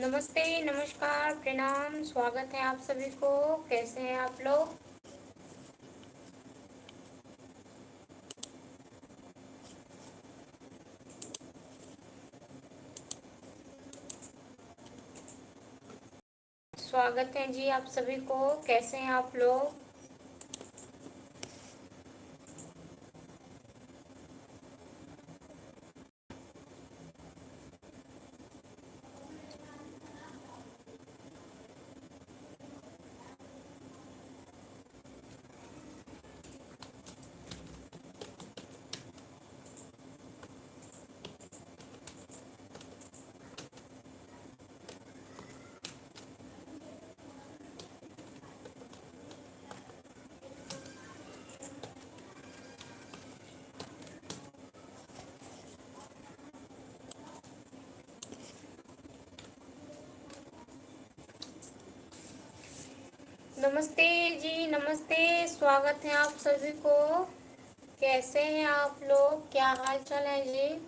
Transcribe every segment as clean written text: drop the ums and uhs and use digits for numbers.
नमस्ते, नमस्कार, प्रणाम, स्वागत है आप सभी को। कैसे हैं आप लोग? स्वागत है जी आप सभी को। कैसे हैं आप लोग? नमस्ते जी, नमस्ते, स्वागत है आप सभी को। कैसे हैं आप लोग? क्या हाल चाल है जी?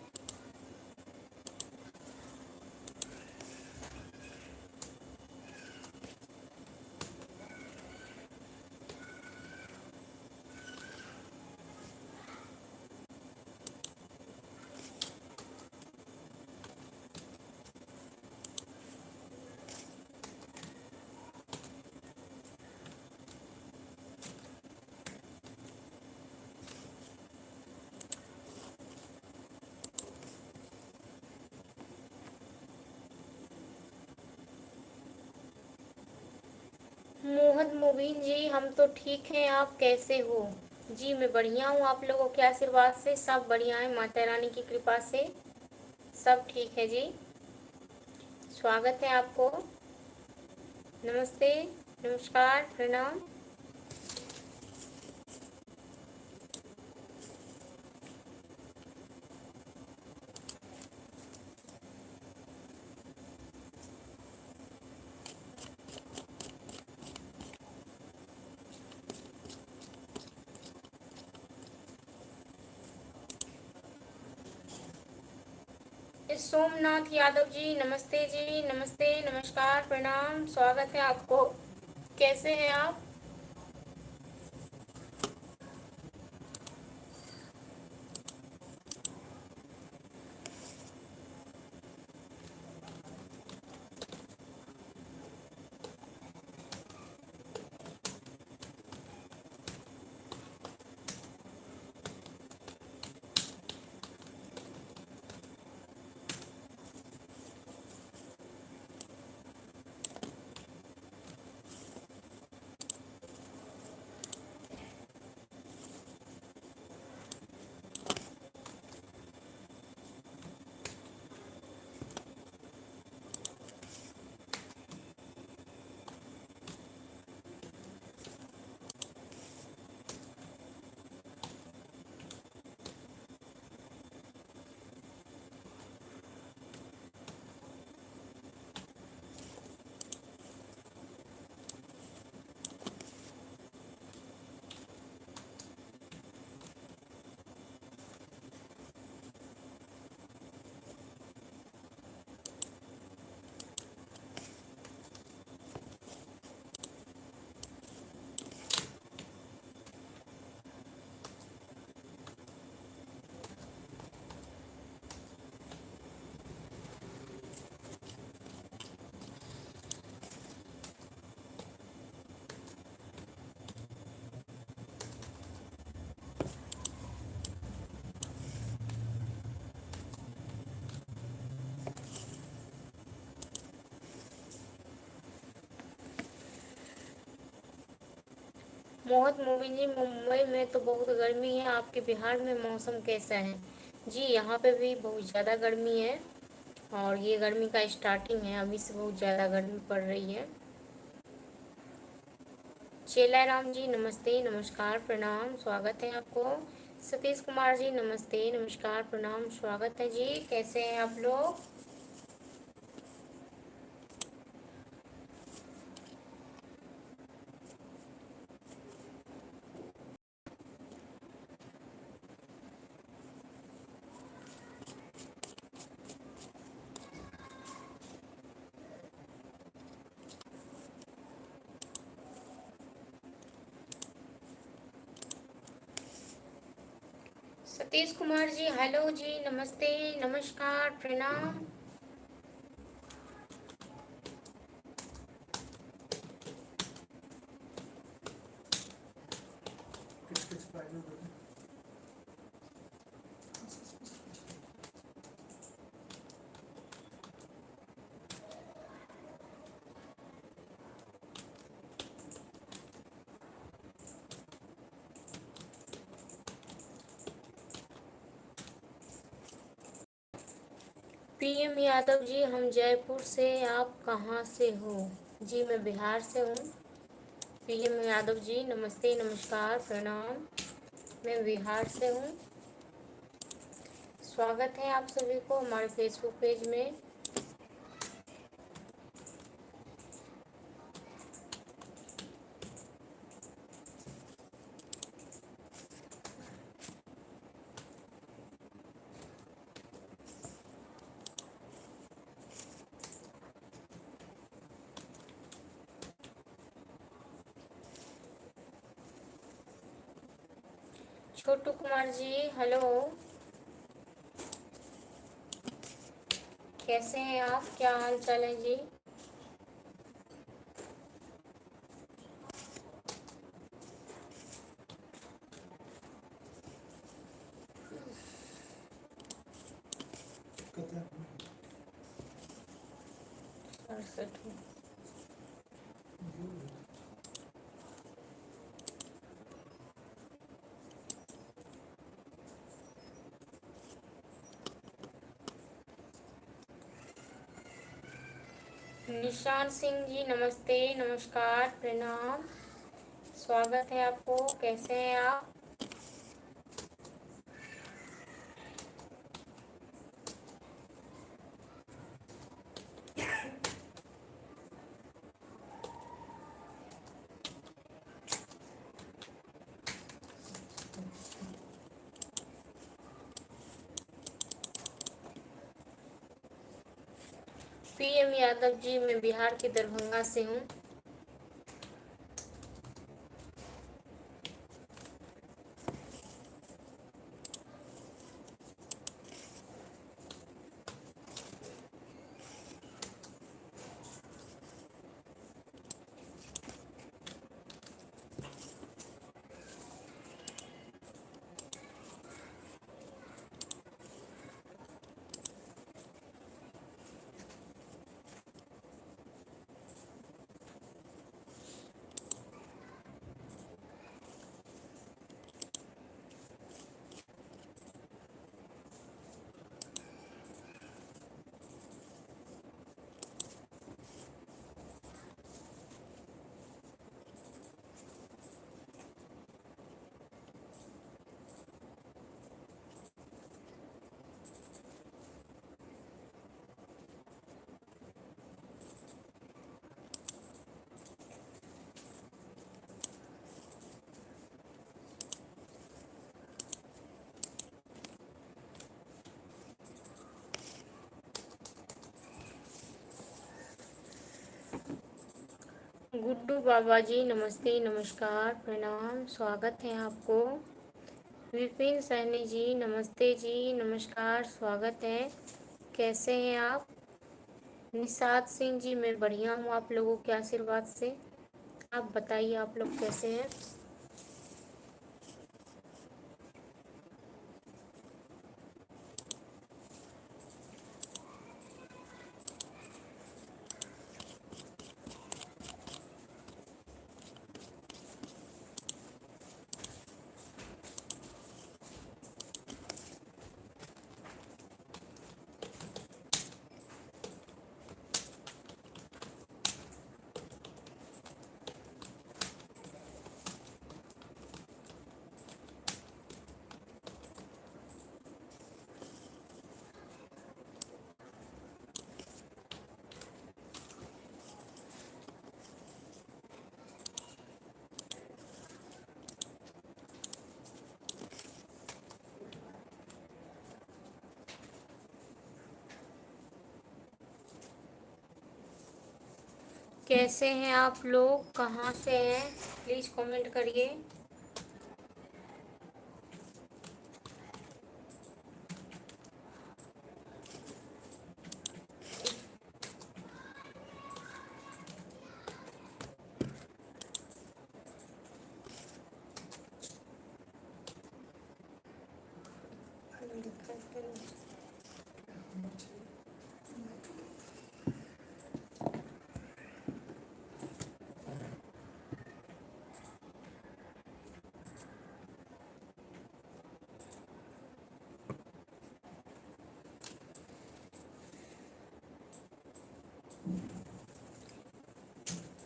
मोहन मुबीन जी, हम तो ठीक हैं। आप कैसे हो? जी मैं बढ़िया हूँ। आप लोगों के आशीर्वाद से सब बढ़िया है, माता रानी की कृपा से सब ठीक है जी। स्वागत है आपको। नमस्ते, नमस्कार, प्रणाम। सोमनाथ यादव जी, नमस्ते जी, नमस्ते, नमस्कार, प्रणाम, स्वागत है आपको। कैसे हैं आप? मोहम्मद मोमिन जी, मुंबई में तो बहुत गर्मी है। आपके बिहार में मौसम कैसा है? जी यहाँ पे भी बहुत ज़्यादा गर्मी है। और ये गर्मी का स्टार्टिंग है, अभी से बहुत ज़्यादा गर्मी पड़ रही है। चेला राम जी, नमस्ते, नमस्कार, प्रणाम, स्वागत है आपको। सतीश कुमार जी, नमस्ते, नमस्कार, प्रणाम, स्वागत है जी। कैसे हैं आप लोग? नीतीश कुमार जी, हेलो जी, नमस्ते, नमस्कार, प्रणाम। पीएम यादव जी, हम जयपुर से, आप कहाँ से हो? जी मैं बिहार से हूँ। पीएम यादव जी, नमस्ते, नमस्कार, प्रणाम। मैं बिहार से हूँ। स्वागत है आप सभी को हमारे फेसबुक पेज में। छोटू कुमार जी, हेलो, कैसे हैं आप? क्या हाल चाल है जी? सड़सठ हूँ। निशान सिंह जी, नमस्ते, नमस्कार, प्रणाम। स्वागत है आपको। कैसे हैं आप? पीएम यादव जी, मैं बिहार के दरभंगा से हूँ। गुड्डू बाबा जी, नमस्ते, नमस्कार, प्रणाम। स्वागत है आपको। विपिन सैनी जी, नमस्ते जी, नमस्कार, स्वागत है। कैसे हैं आप? निषाद सिंह जी, मैं बढ़िया हूँ आप लोगों के आशीर्वाद से। आप बताइए, आप लोग कैसे हैं? कैसे हैं आप लोग? कहाँ से हैं? प्लीज़ कमेंट करिए।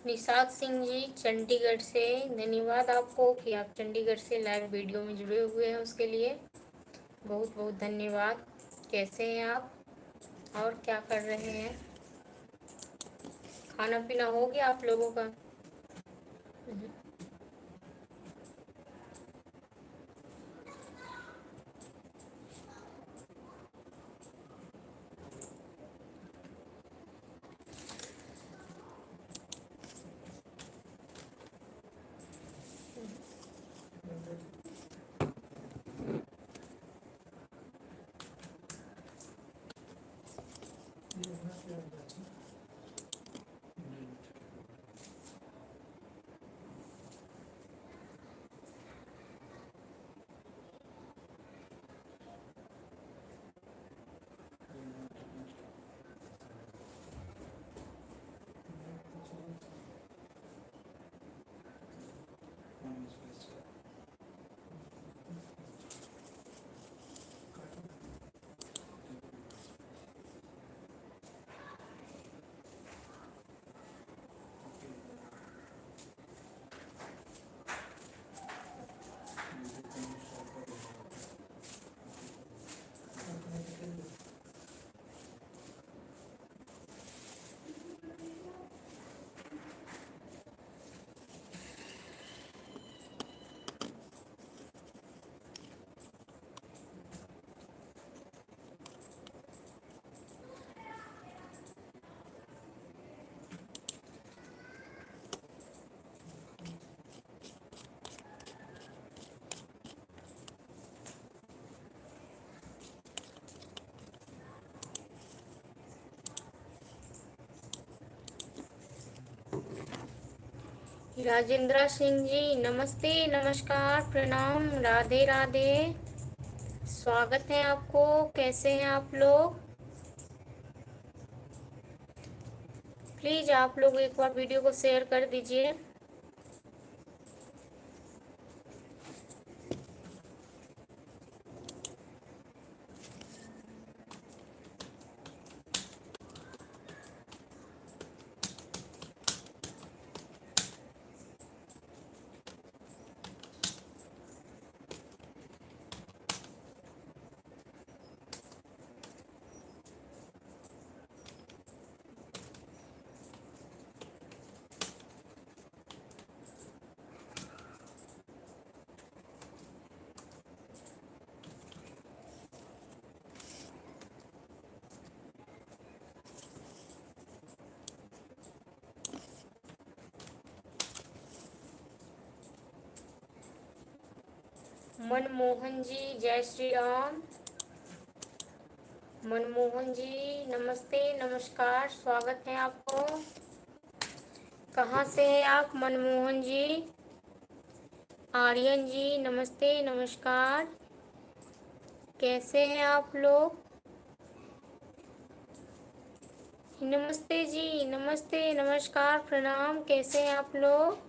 निषाद सिंह जी चंडीगढ़ से, धन्यवाद आपको कि आप चंडीगढ़ से लाइव वीडियो में जुड़े हुए हैं, उसके लिए बहुत बहुत धन्यवाद। कैसे हैं आप और क्या कर रहे हैं? खाना पीना हो गया आप लोगों का? राजेंद्र सिंह जी नमस्ते, नमस्कार, प्रणाम, राधे राधे, स्वागत है आपको। कैसे हैं आप लोग? प्लीज आप लोग एक बार वीडियो को शेयर कर दीजिए। मनमोहन जी जय श्री राम। मनमोहन जी नमस्ते, नमस्कार, स्वागत है आपको। कहाँ से हैं आप मनमोहन जी? आर्यन जी नमस्ते, नमस्कार, कैसे हैं आप लोग? नमस्ते जी, नमस्ते, नमस्कार, प्रणाम, कैसे हैं आप लोग?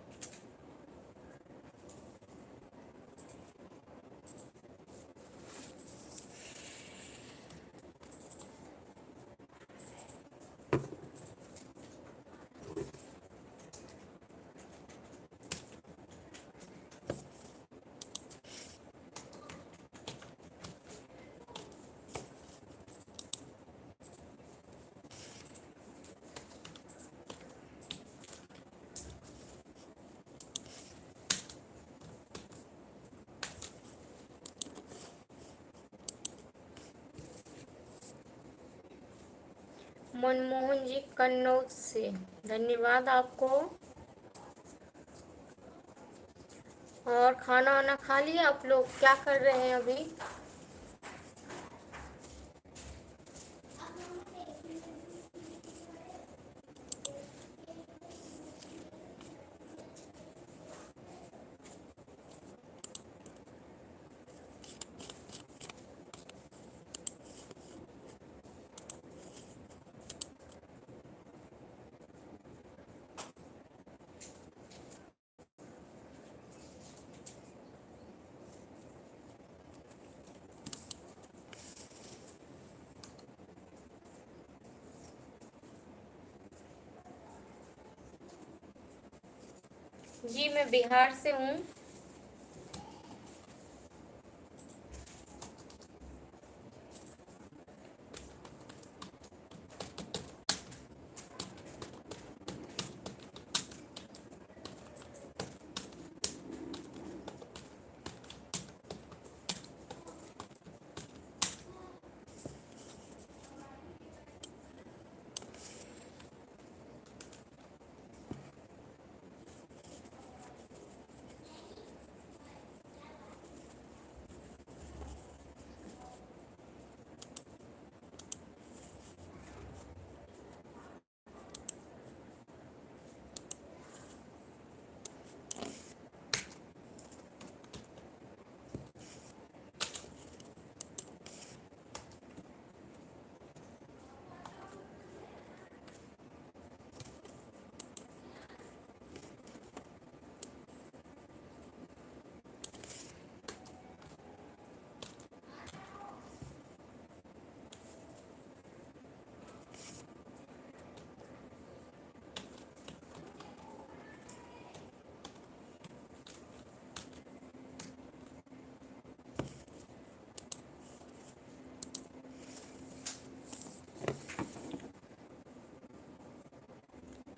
मनमोहन जी कन्नौज से, धन्यवाद आपको। और खाना वाना खा लिया आप लोग? क्या कर रहे हैं अभी? जी मैं बिहार से हूँ।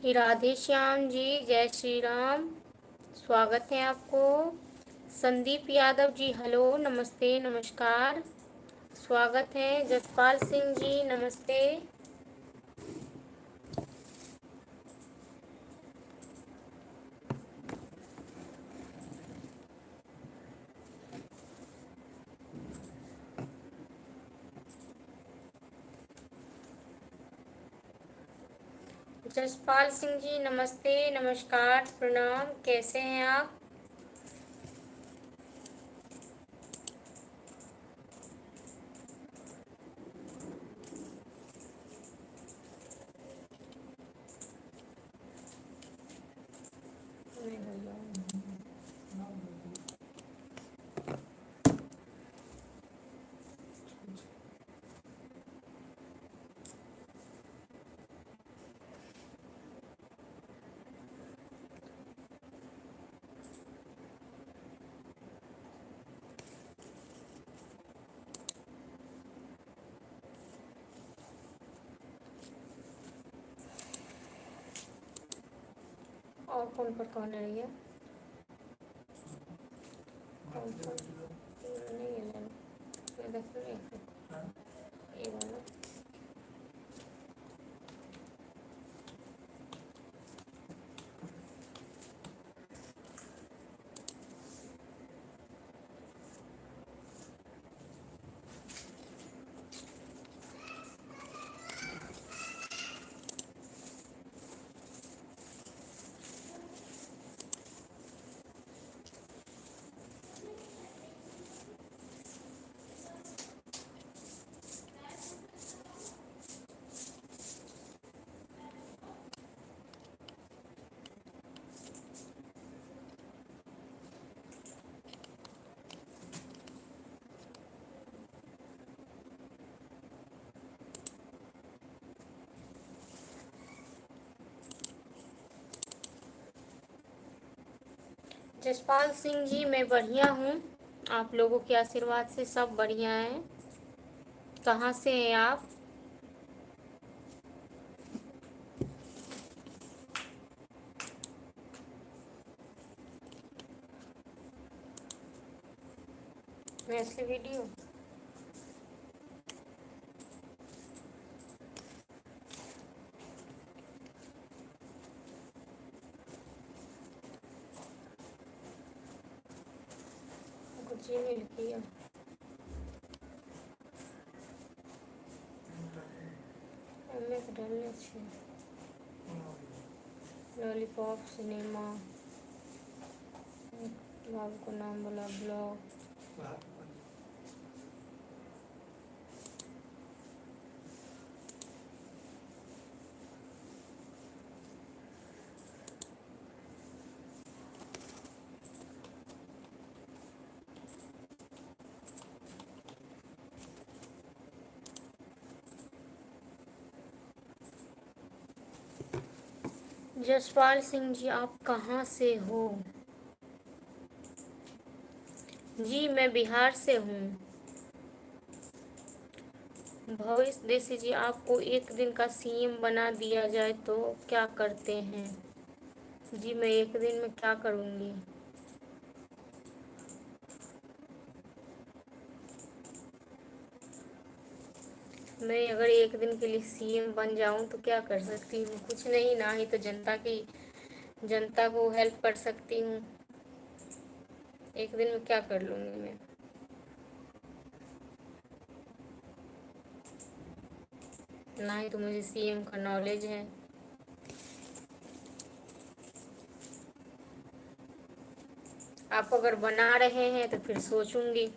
राधे श्याम जी, जय श्री राम। स्वागत है आपको। संदीप यादव जी, हेलो, नमस्ते, नमस्कार, स्वागत है। जसपाल सिंह जी, नमस्ते। जसपाल सिंह जी, नमस्ते, नमस्कार, प्रणाम, कैसे हैं आप? और कौन पर कौन रही है? कौन पर नहीं है मैम। ये देखो, ये वाला। जसपाल सिंह जी, मैं बढ़िया हूँ। आप लोगों के आशीर्वाद से सब बढ़िया है। कहाँ से हैं आप? वैसे वीडियो कुछ ईमेल किया। हमें डालने छे लॉलीपॉप सिनेमा, बाबू को नाम बोला, ब्लॉग। जसपाल सिंह जी, आप कहाँ से हो? जी मैं बिहार से हूँ। भविष्य देसी जी, आपको एक दिन का सीएम बना दिया जाए तो क्या करते हैं? जी मैं एक दिन में क्या करूँगी? मैं अगर एक दिन के लिए सीएम बन जाऊं तो क्या कर सकती हूँ? कुछ नहीं, ना ही तो जनता को हेल्प कर सकती हूँ। एक दिन में क्या कर लूँगी मैं? ना ही तो मुझे सीएम का नॉलेज है। आप अगर बना रहे हैं तो फिर सोचूंगी।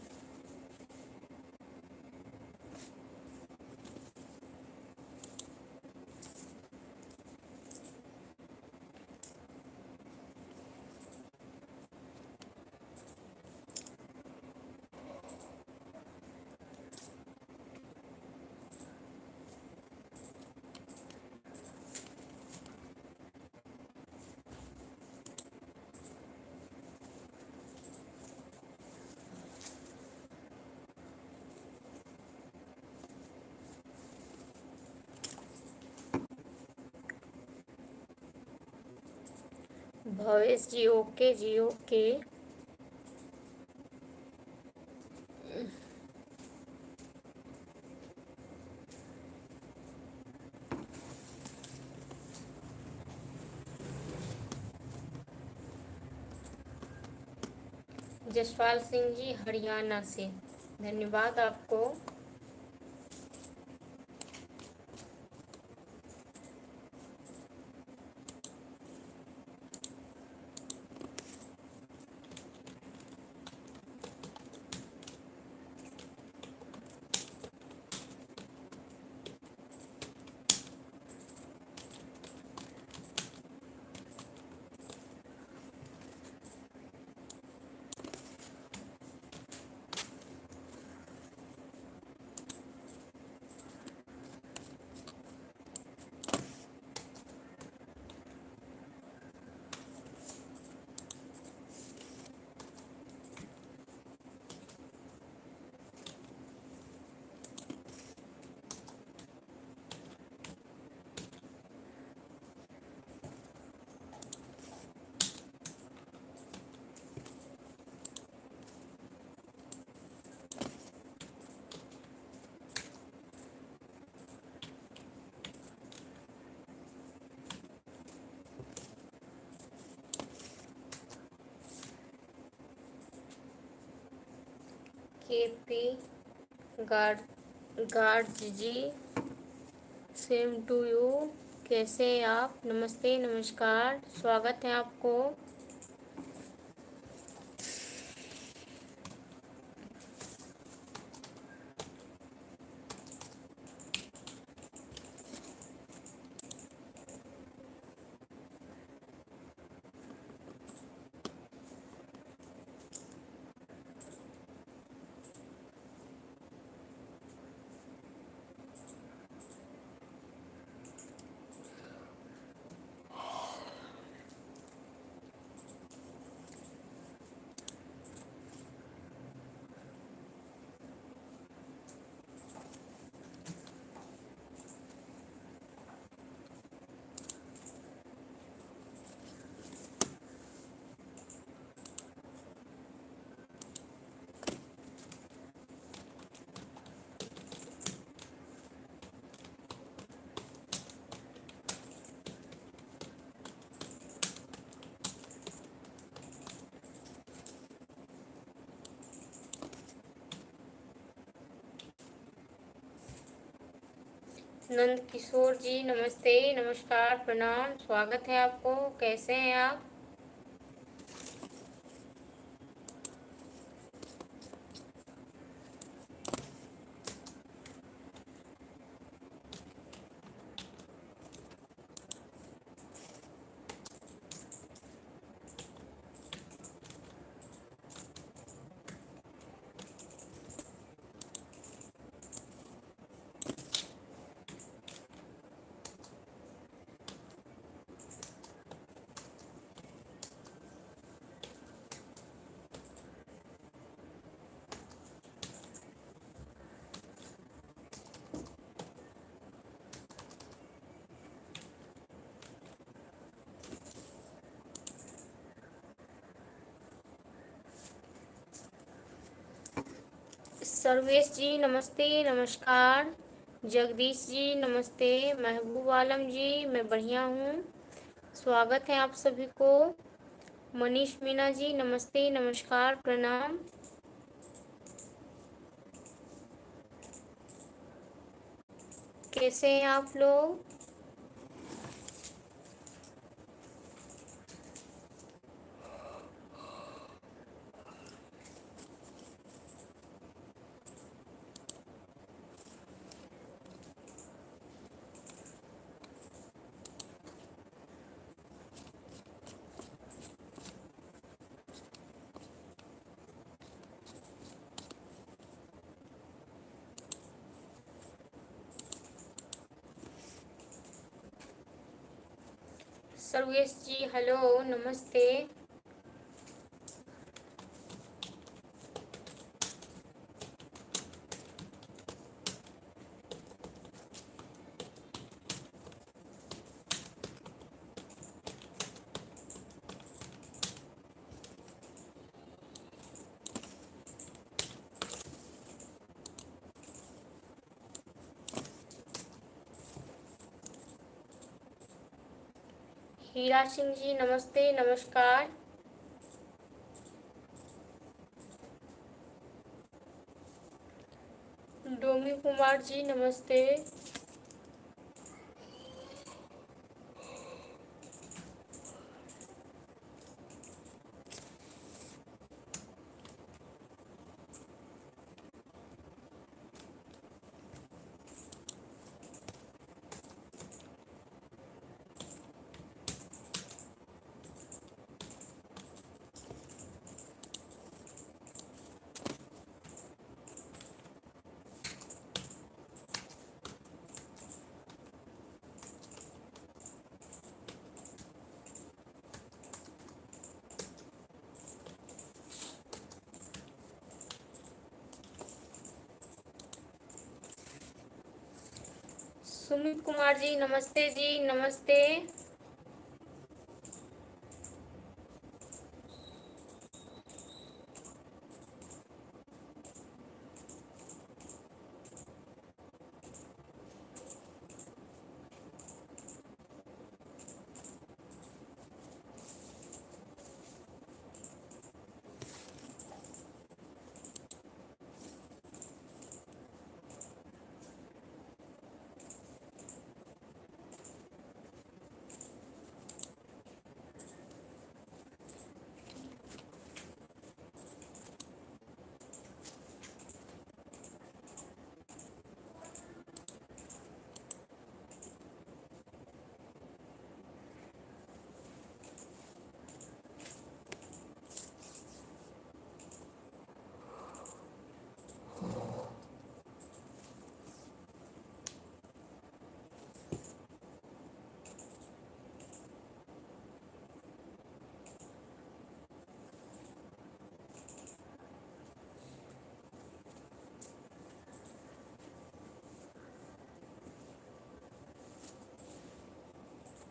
Bhavesh ji okay ji okay. जसपाल सिंह जी हरियाणा से, धन्यवाद आपको। केपी गार्ड जी, सेम टू यू। कैसे हैं आप? नमस्ते, नमस्कार, स्वागत है आपको। नंद किशोर जी नमस्ते, नमस्कार, प्रणाम, स्वागत है आपको। कैसे हैं आप? सर्वेश जी नमस्ते, नमस्कार। जगदीश जी नमस्ते। महबूब आलम जी मैं बढ़िया हूँ, स्वागत है आप सभी को। मनीष मीना जी नमस्ते, नमस्कार, प्रणाम। कैसे हैं आप लोग? सर्वेश जी हेलो, नमस्ते। हीरा सिंह जी नमस्ते, नमस्कार। डोमी कुमार जी नमस्ते। सुमित कुमार जी नमस्ते जी, नमस्ते।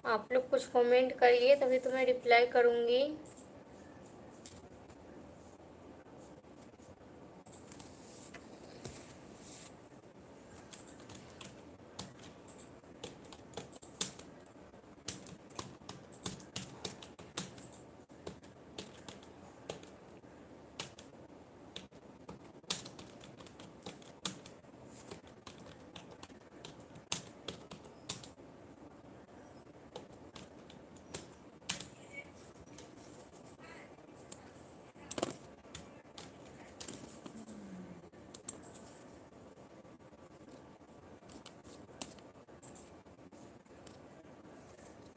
आप लोग कुछ कमेंट करिए तभी तो मैं रिप्लाई करूँगी।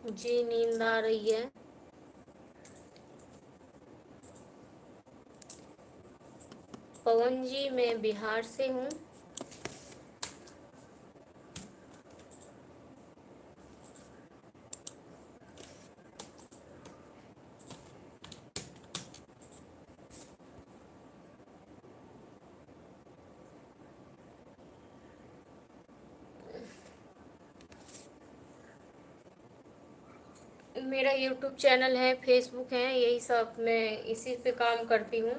जी नींद आ रही है। पवन जी मैं बिहार से हूँ। मेरा यूट्यूब चैनल है, फेसबुक है, यही सब मैं इसी पे काम करती हूँ।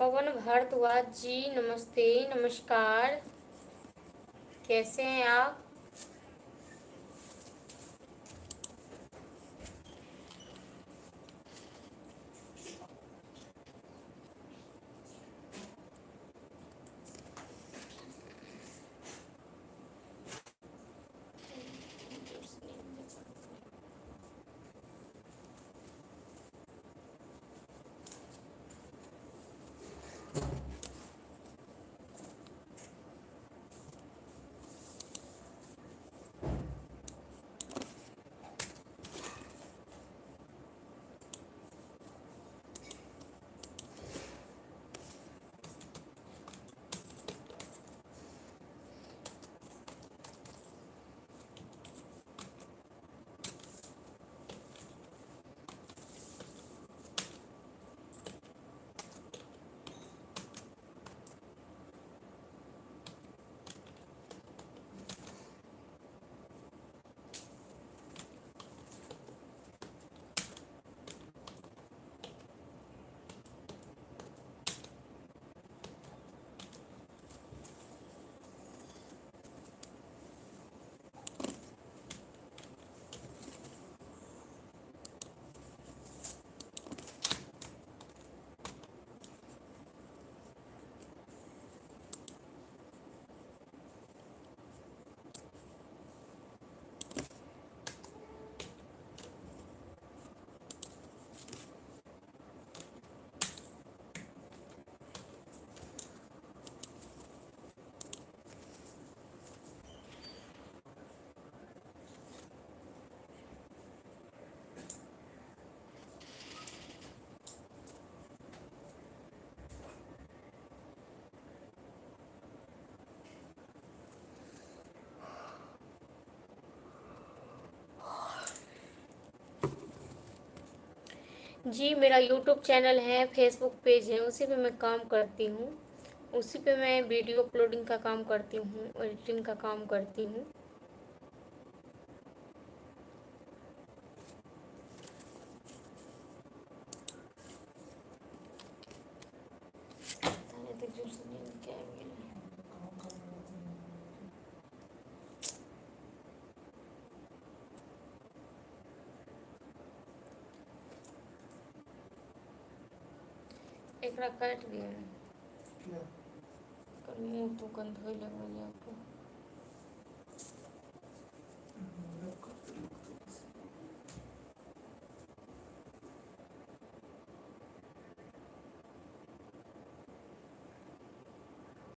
पवन भारद्वाज जी नमस्ते, नमस्कार। कैसे हैं आप? जी मेरा यूट्यूब चैनल है, फेसबुक पेज है, उसी पे मैं काम करती हूँ। उसी पे मैं वीडियो अपलोडिंग का काम करती हूँ, एडिटिंग का काम करती हूँ। एकरा काट दिया, मुँह तो गंध होए लगल आपको।